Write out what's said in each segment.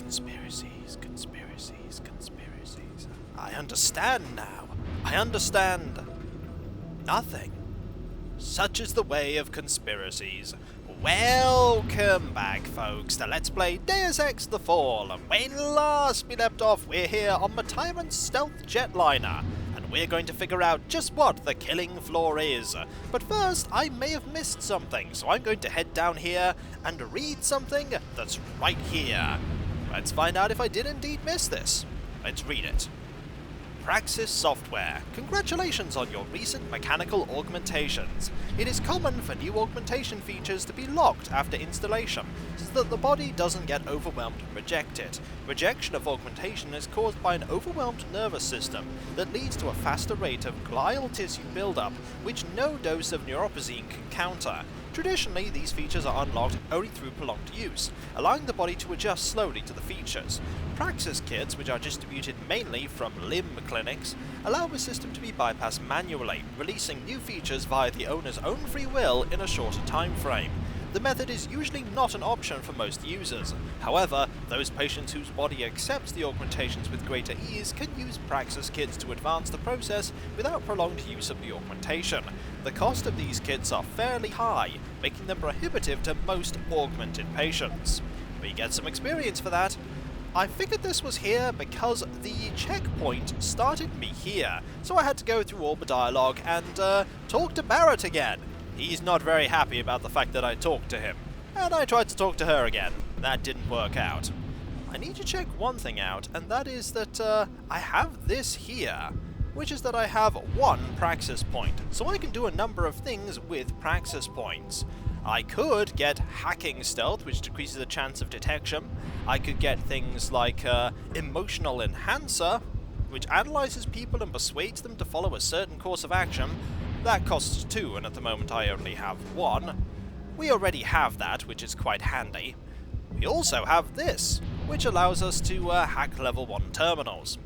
Conspiracies, conspiracies, conspiracies. I understand now. I understand. Nothing. Such is the way of conspiracies. Welcome back, folks, to Let's Play Deus Ex The Fall. When last we left off, we're here on the Tyrants stealth jetliner, and we're going to figure out just what the killing floor is. But first, I may have missed something, so I'm going to head down here and read something that's right here. Let's find out if I did indeed miss this. Let's read it. Praxis Software. Congratulations on your recent mechanical augmentations. It is common for new augmentation features to be locked after installation, so that the body doesn't get overwhelmed and reject it. Rejection of augmentation is caused by an overwhelmed nervous system that leads to a faster rate of glial tissue buildup, which no dose of neuropozyne can counter. Traditionally, these features are unlocked only through prolonged use, allowing the body to adjust slowly to the features. Praxis kits, which are distributed mainly from limb clinics, allow the system to be bypassed manually, releasing new features via the owner's own free will in a shorter time frame. The method is usually not an option for most users. However, those patients whose body accepts the augmentations with greater ease can use Praxis kits to advance the process without prolonged use of the augmentation. The cost of these kits are fairly high, making them prohibitive to most augmented patients. We get some experience for that. I figured this was here because the checkpoint started me here, so I had to go through all the dialogue and talk to Barrett again. He's not very happy about the fact that I talked to him, and I tried to talk to her again. That didn't work out. I need to check one thing out, and that is that I have this here, which is that I have one Praxis point, so I can do a number of things with Praxis points. I could get hacking stealth, which decreases the chance of detection. I could get things like emotional enhancer, which analyzes people and persuades them to follow a certain course of action. That costs 2, and at the moment I only have 1. We already have that, which is quite handy. We also have this, which allows us to hack level 1 terminals.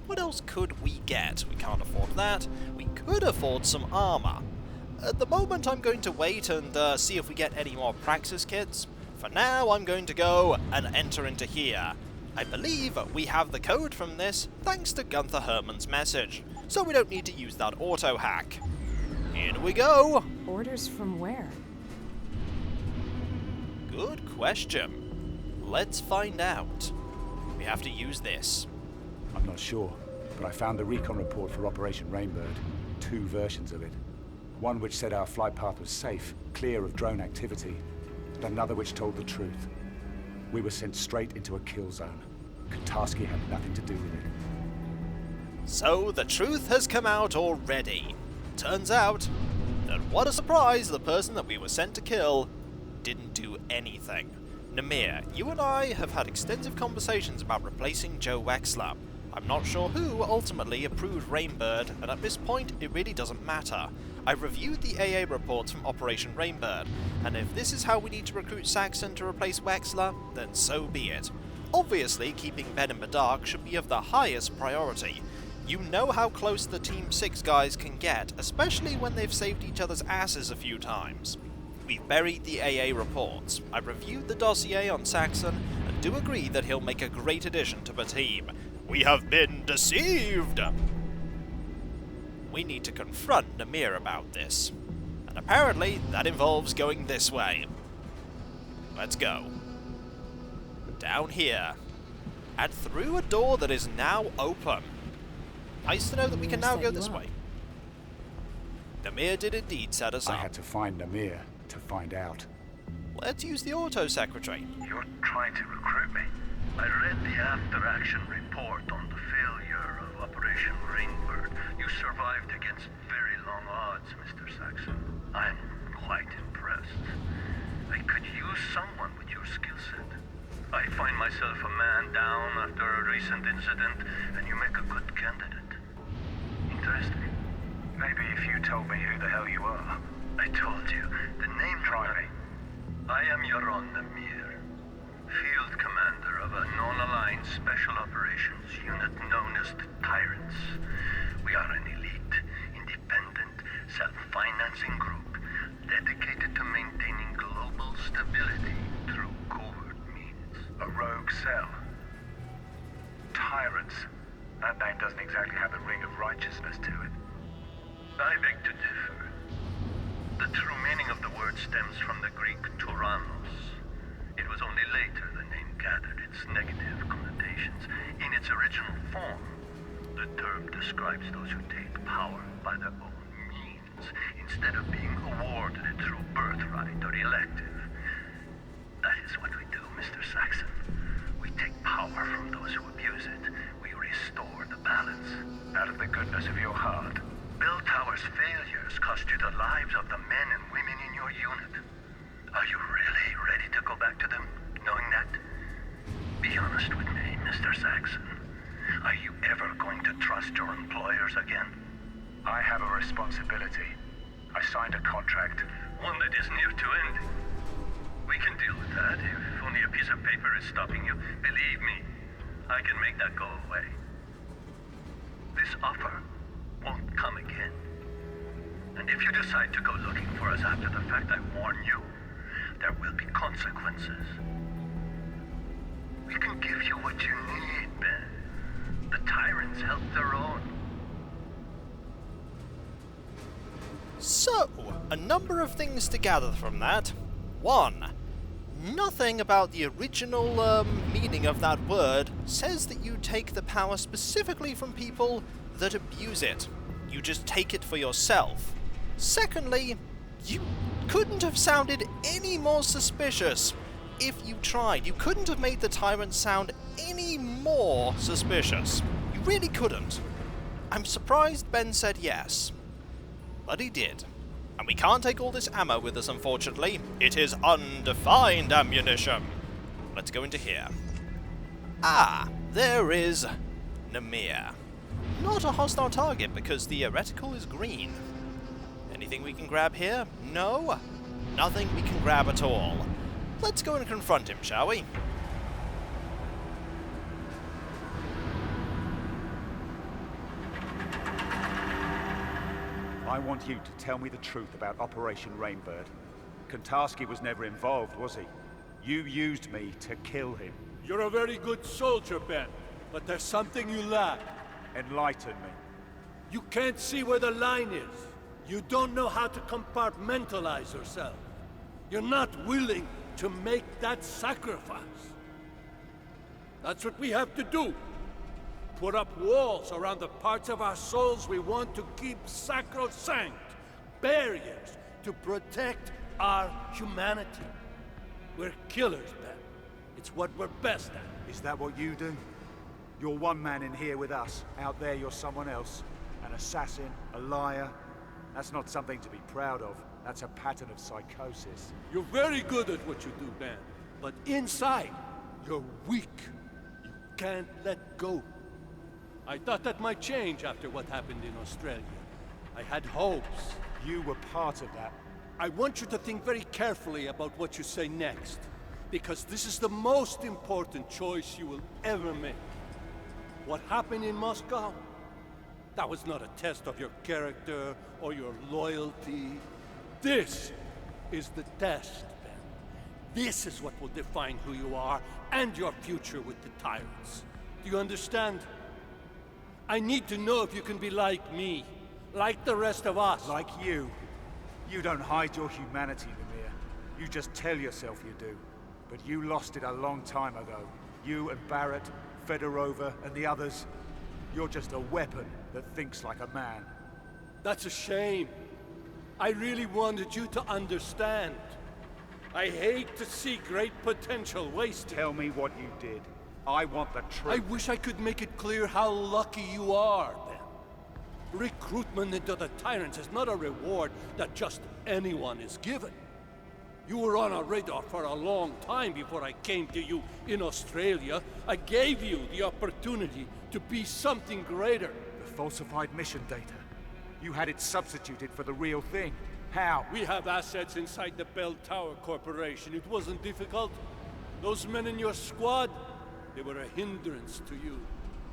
What else could we get? We can't afford that. We could afford some armor. At the moment I'm going to wait and see if we get any more Praxis kits. For now I'm going to go and enter into here. I believe we have the code from this thanks to Gunther Herman's message, so we don't need to use that auto hack. In we go! Orders from where? Good question. Let's find out. We have to use this. I'm not sure, but I found the recon report for Operation Rainbird. 2 versions of it. One which said our flight path was safe, clear of drone activity, and another which told the truth. We were sent straight into a kill zone. Kikoskia had nothing to do with it. So the truth has come out already. Turns out that what a surprise, the person that we were sent to kill didn't do anything. Namir, you and I have had extensive conversations about replacing Joe Wexler. I'm not sure who ultimately approved Rainbird, and at this point it really doesn't matter. I've reviewed the AA reports from Operation Rainbird, and if this is how we need to recruit Saxon to replace Wexler, then so be it. Obviously, keeping Ben in the dark should be of the highest priority. You know how close the Team 6 guys can get, especially when they've saved each other's asses a few times. We've buried the AA reports. I've reviewed the dossier on Saxon, and do agree that he'll make a great addition to the team. We have been deceived! We need to confront Namir about this. And apparently, that involves going this way. Let's go. Down here. And through a door that is now open. Nice to know that we can now go this way. Namir did indeed set us up. I had to find Namir to find out. Let's use the auto secretary. You're trying to recruit me? I read the after-action report on the failure of Operation Rainbird. You survived against very long odds, Mr. Saxon. I'm quite impressed. I could use someone with your skill set. I find myself a man down after a recent incident, and you make a good candidate. Interesting. Maybe if you told me who the hell you are. I told you. The name... Try me. I am Yaron Namir, Field Commander of a non-aligned Special Operations Unit known as the Tyrants. We are an elite, independent, self-financing group dedicated to maintaining global stability through covert means. A rogue cell? Tyrants. That name doesn't exactly have the ring of righteousness to it. I beg to differ. The true meaning of the word stems from the Greek tyrannos. It was only later the name gathered its negative connotations. In its original form, the term describes those who take power by their own means, instead of being awarded it through birthright or elective. That is what we do, Mr. Saxon. We take power from those who abuse it. We restore the balance. Out of the goodness of your heart. Bell Tower's failures cost you the lives of the men and women in your unit. Are you really ready to go back to them, knowing that? Be honest with me, Mr. Saxon. Are you ever going to trust your employers again? I have a responsibility. I signed a contract. One that is near to ending. We can deal with that if only a piece of paper is stopping you. Believe me, I can make that go away. This offer won't come again. And if you decide to go looking for us after the fact, I warn you, there will be consequences. We can give you what you need, Ben. The Tyrants held their own. So, a number of things to gather from that. 1. Nothing about the original meaning of that word says that you take the power specifically from people that abuse it. You just take it for yourself. Secondly, you couldn't have sounded any more suspicious if you tried. You couldn't have made the Tyrant sound any more suspicious. You really couldn't. I'm surprised Ben said yes. But he did. And we can't take all this ammo with us, unfortunately. It is undefined ammunition. Let's go into here. Ah, there is Namir. Not a hostile target because the reticle is green. Anything we can grab here? No? Nothing we can grab at all. Let's go and confront him, shall we? I want you to tell me the truth about Operation Rainbird. Kontarski was never involved, was he? You used me to kill him. You're a very good soldier, Ben, but there's something you lack. Enlighten me. You can't see where the line is. You don't know how to compartmentalize yourself. You're not willing to make that sacrifice. That's what we have to do. Put up walls around the parts of our souls we want to keep sacrosanct. Barriers to protect our humanity. We're killers, Ben. It's what we're best at. Is that what you do? You're one man in here with us. Out there you're someone else. An assassin, a liar. That's not something to be proud of. That's a pattern of psychosis. You're very good at what you do, Ben. But inside, you're weak. You can't let go. I thought that might change after what happened in Australia. I had hopes. You were part of that. I want you to think very carefully about what you say next. Because this is the most important choice you will ever make. What happened in Moscow? That was not a test of your character or your loyalty. This is the test, Ben. This is what will define who you are and your future with the Tyrants. Do you understand? I need to know if you can be like me, like the rest of us. Like you. You don't hide your humanity, Namir. You just tell yourself you do. But you lost it a long time ago. You and Barrett, Fedorova, and the others. You're just a weapon that thinks like a man. That's a shame. I really wanted you to understand. I hate to see great potential wasted. Tell me what you did. I want the truth. I wish I could make it clear how lucky you are, Ben. Recruitment into the Tyrants is not a reward that just anyone is given. You were on our radar for a long time before I came to you in Australia. I gave you the opportunity to be something greater. The falsified mission data. You had it substituted for the real thing. How? We have assets inside the Bell Tower Corporation. It wasn't difficult. Those men in your squad, they were a hindrance to you.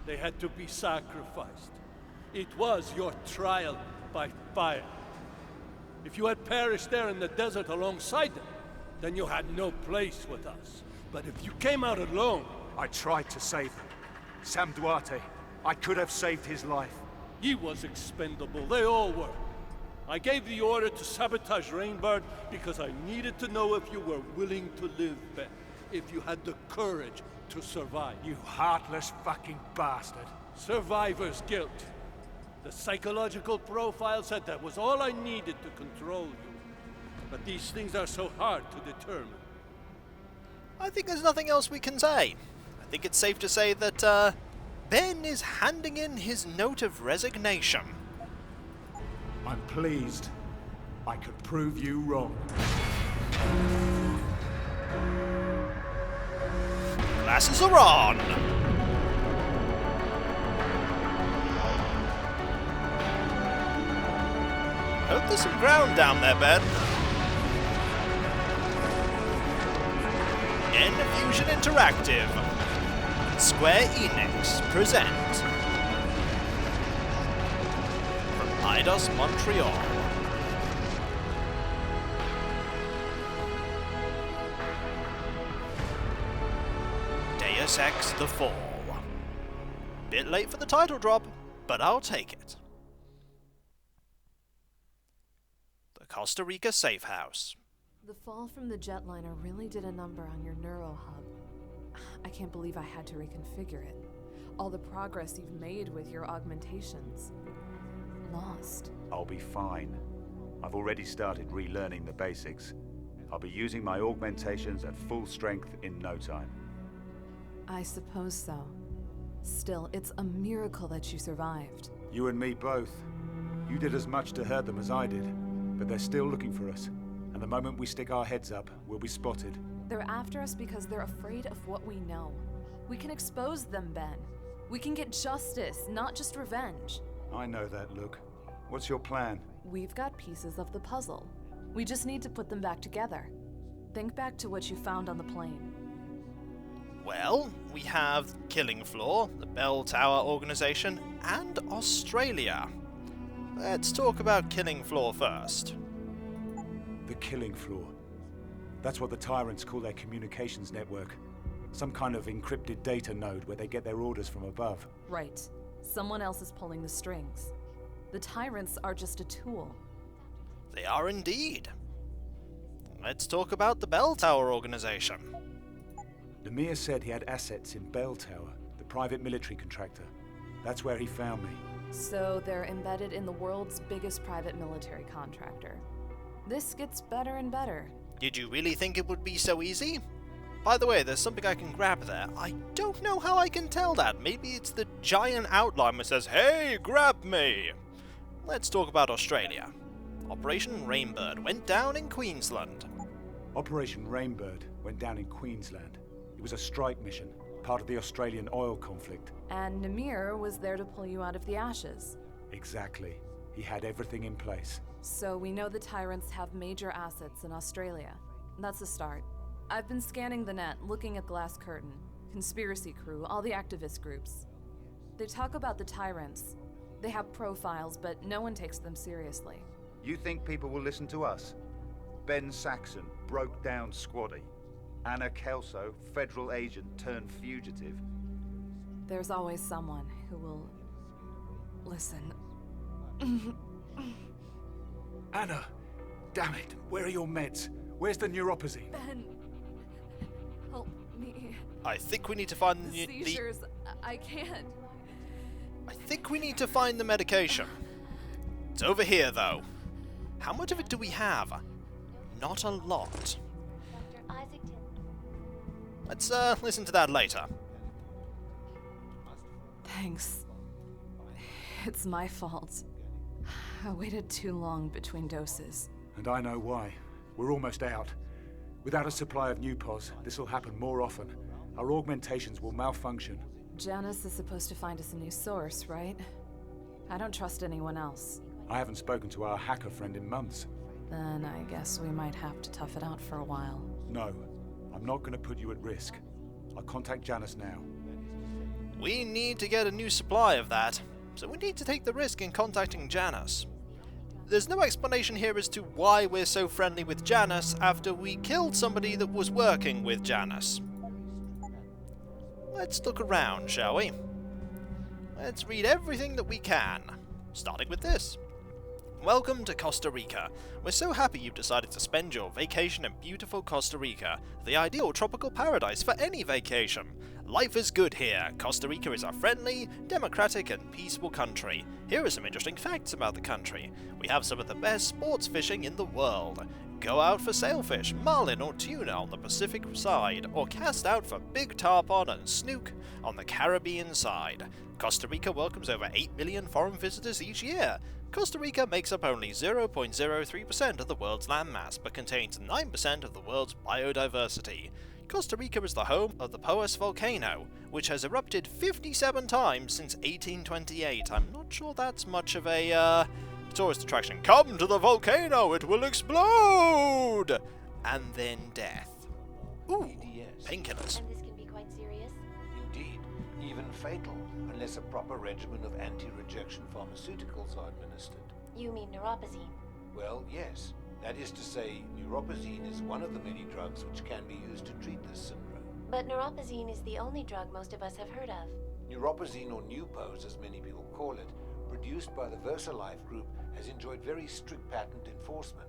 They had to be sacrificed. It was your trial by fire. If you had perished there in the desert alongside them, then you had no place with us. But if you came out alone... I tried to save them. Sam Duarte. I could have saved his life. He was expendable, they all were. I gave the order to sabotage Rainbird because I needed to know if you were willing to live, Ben. If you had the courage to survive. You heartless fucking bastard. Survivor's guilt. The psychological profile said that was all I needed to control you. But these things are so hard to determine. I think there's nothing else we can say. I think it's safe to say that, Ben is handing in his note of resignation. I'm pleased. I could prove you wrong. Glasses are on! I hope there's some ground down there, Ben. Fusion Interactive. Square Enix present. From Eidos Montreal. Deus Ex The Fall. Bit late for the title drop, but I'll take it. The Costa Rica Safe House. The fall from the jetliner really did a number on your neuro hub. I can't believe I had to reconfigure it. All the progress you've made with your augmentations. Lost. I'll be fine. I've already started relearning the basics. I'll be using my augmentations at full strength in no time. I suppose so. Still, it's a miracle that you survived. You and me both. You did as much to hurt them as I did, but they're still looking for us. And the moment we stick our heads up, we'll be spotted. They're after us because they're afraid of what we know. We can expose them, Ben. We can get justice, not just revenge. I know that, Luke. What's your plan? We've got pieces of the puzzle. We just need to put them back together. Think back to what you found on the plane. Well, we have Killing Floor, the Bell Tower organization, and Australia. Let's talk about Killing Floor first. The Killing Floor. That's what the Tyrants call their communications network. Some kind of encrypted data node where they get their orders from above. Right. Someone else is pulling the strings. The Tyrants are just a tool. They are indeed. Let's talk about the Bell Tower organization. Lemire said he had assets in Bell Tower, the private military contractor. That's where he found me. So they're embedded in the world's biggest private military contractor. This gets better and better. Did you really think it would be so easy? By the way, there's something I can grab there. I don't know how I can tell that. Maybe it's the giant outline that says, "Hey, grab me!" Let's talk about Australia. Operation Rainbird went down in Queensland. Operation Rainbird went down in Queensland. It was a strike mission, part of the Australian oil conflict. And Lemire was there to pull you out of the ashes. Exactly. He had everything in place. So we know the Tyrants have major assets in Australia. That's a start. I've been scanning the net, looking at Glass Curtain, Conspiracy Crew, all the activist groups. They talk about the Tyrants. They have profiles, but no one takes them seriously. You think people will listen to us? Ben Saxon, broke down squatty. Anna Kelso, federal agent turned fugitive. There's always someone who will listen. Anna! Damn it! Where are your meds? Where's the neuropathy? Ben, help me. I think we need to find The seizures, I can't. I think we need to find the medication. It's over here, though. How much of it do we have? Not a lot. Let's listen to that later. Thanks. It's my fault. I waited too long between doses. And I know why. We're almost out. Without a supply of new pods, this will happen more often. Our augmentations will malfunction. Janice is supposed to find us a new source, right? I don't trust anyone else. I haven't spoken to our hacker friend in months. Then I guess we might have to tough it out for a while. No, I'm not going to put you at risk. I'll contact Janice now. We need to get a new supply of that, so we need to take the risk in contacting Janice. There's no explanation here as to why we're so friendly with Janice after we killed somebody that was working with Janice. Let's look around, shall we? Let's read everything that we can, starting with this. Welcome to Costa Rica. We're so happy you've decided to spend your vacation in beautiful Costa Rica, the ideal tropical paradise for any vacation. Life is good here. Costa Rica is a friendly, democratic and peaceful country. Here are some interesting facts about the country. We have some of the best sports fishing in the world. Go out for sailfish, marlin or tuna on the Pacific side, or cast out for big tarpon and snook on the Caribbean side. Costa Rica welcomes over 8 million foreign visitors each year. Costa Rica makes up only 0.03% of the world's landmass, but contains 9% of the world's biodiversity. Costa Rica is the home of the Poas volcano, which has erupted 57 times since 1828. I'm not sure that's much of a, tourist attraction. Come to the volcano, it will explode! And then death. Ooh, painkillers. And this can be quite serious. Indeed, even fatal, unless a proper regimen of anti-rejection pharmaceuticals are administered. You mean neuropazine? Well, yes. That is to say, neuropazine is one of the many drugs which can be used to treat this syndrome. But neuropazine is the only drug most of us have heard of. Neuropazine, or Nupos as many people call it, produced by the VersaLife Group, has enjoyed very strict patent enforcement,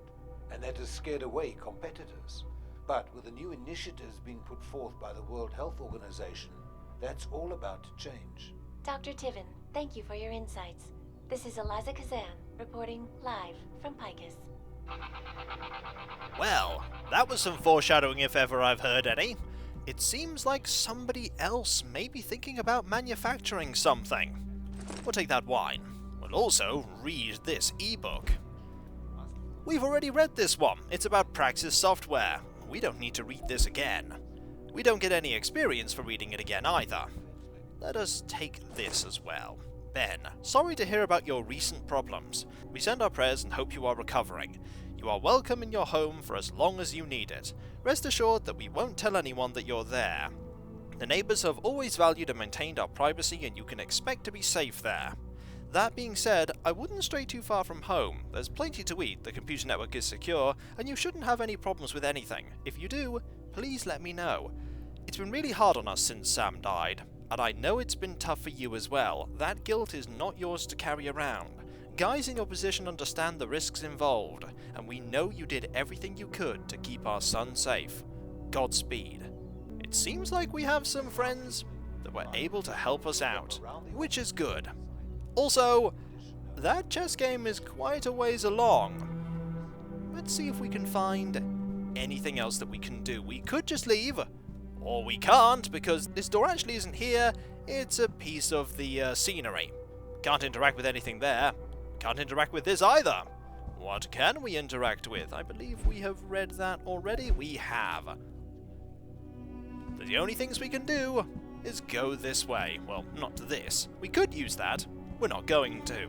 and that has scared away competitors. But with the new initiatives being put forth by the World Health Organization, that's all about to change. Dr. Tiven, thank you for your insights. This is Eliza Kazan, reporting live from Picus. Well, that was some foreshadowing if ever I've heard any. It seems like somebody else may be thinking about manufacturing something. We'll take that wine. We'll also read this ebook. We've already read this one. It's about Praxis software. We don't need to read this again. We don't get any experience for reading it again either. Let us take this as well. Ben, sorry to hear about your recent problems. We send our prayers and hope you are recovering. You are welcome in your home for as long as you need it. Rest assured that we won't tell anyone that you're there. The neighbours have always valued and maintained our privacy, and you can expect to be safe there. That being said, I wouldn't stray too far from home. There's plenty to eat, the computer network is secure, and you shouldn't have any problems with anything. If you do, please let me know. It's been really hard on us since Sam died, and I know it's been tough for you as well. That guilt is not yours to carry around. Guys in your position understand the risks involved, and we know you did everything you could to keep our son safe. Godspeed. It seems like we have some friends that were able to help us out, which is good. Also, that chess game is quite a ways along. Let's see if we can find anything else that we can do. We could just leave, or we can't, because this door actually isn't here. It's a piece of the scenery. Can't interact with anything there. Can't interact with this either. What can we interact with? I believe we have read that already. We have. The only things we can do is go this way. Well, not to this. We could use that. We're not going to.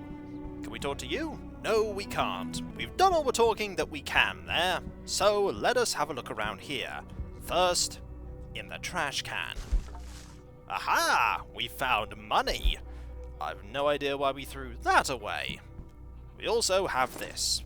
Can we talk to you? No, we can't. We've done all the talking that we can there. So let us have a look around here. First, in the trash can. Aha! We found money. I've no idea why we threw that away. We also have this.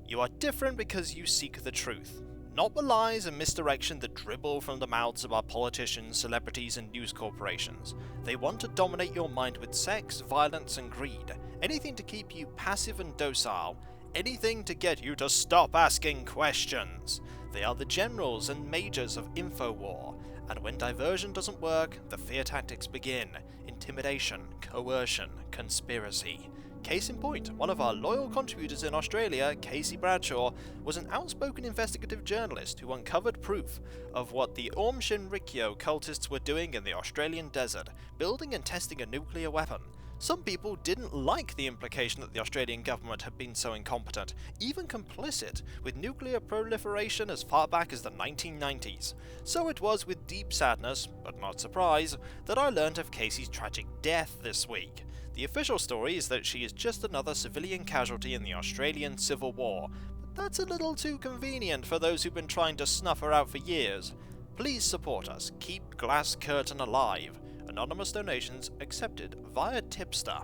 You are different because you seek the truth, not the lies and misdirection that dribble from the mouths of our politicians, celebrities, and news corporations. They want to dominate your mind with sex, violence, and greed. Anything to keep you passive and docile. Anything to get you to stop asking questions. They are the generals and majors of InfoWar, and when diversion doesn't work, the fear tactics begin. Intimidation, coercion, conspiracy. Case in point, one of our loyal contributors in Australia, Casey Bradshaw, was an outspoken investigative journalist who uncovered proof of what the Aum Shinrikyo cultists were doing in the Australian desert, building and testing a nuclear weapon. Some people didn't like the implication that the Australian government had been so incompetent, even complicit, with nuclear proliferation as far back as the 1990s. So it was with deep sadness, but not surprise, that I learnt of Casey's tragic death this week. The official story is that she is just another civilian casualty in the Australian Civil War, but that's a little too convenient for those who've been trying to snuff her out for years. Please support us. Keep Glass Curtain alive. Anonymous donations accepted via Tipster.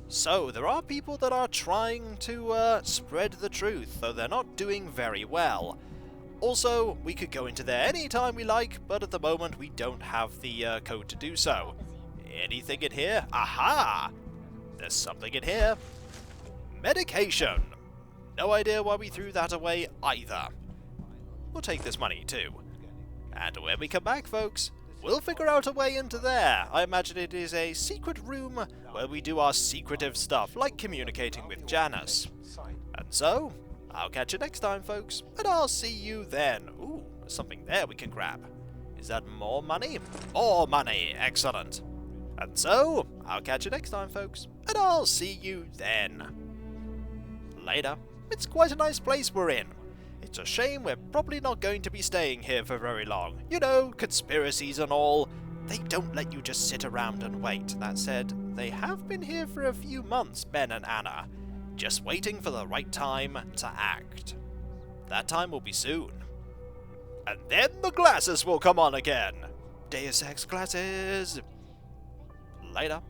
So, there are people that are trying to spread the truth, though they're not doing very well. Also, we could go into there anytime we like, but at the moment we don't have the code to do so. Anything in here? Aha! There's something in here. Medication. No idea why we threw that away either. We'll take this money too. And when we come back, folks, we'll figure out a way into there. I imagine it is a secret room where we do our secretive stuff, like communicating with Janice. And so, I'll catch you next time, folks, and I'll see you then. Ooh, there's something there we can grab. Is that more money? More money! Excellent. And so, I'll catch you next time, folks, and I'll see you then. Later. It's quite a nice place we're in. It's a shame we're probably not going to be staying here for very long. You know, conspiracies and all. They don't let you just sit around and wait. That said, they have been here for a few months, Ben and Anna. Just waiting for the right time to act. That time will be soon. And then the glasses will come on again. Deus Ex glasses. Later.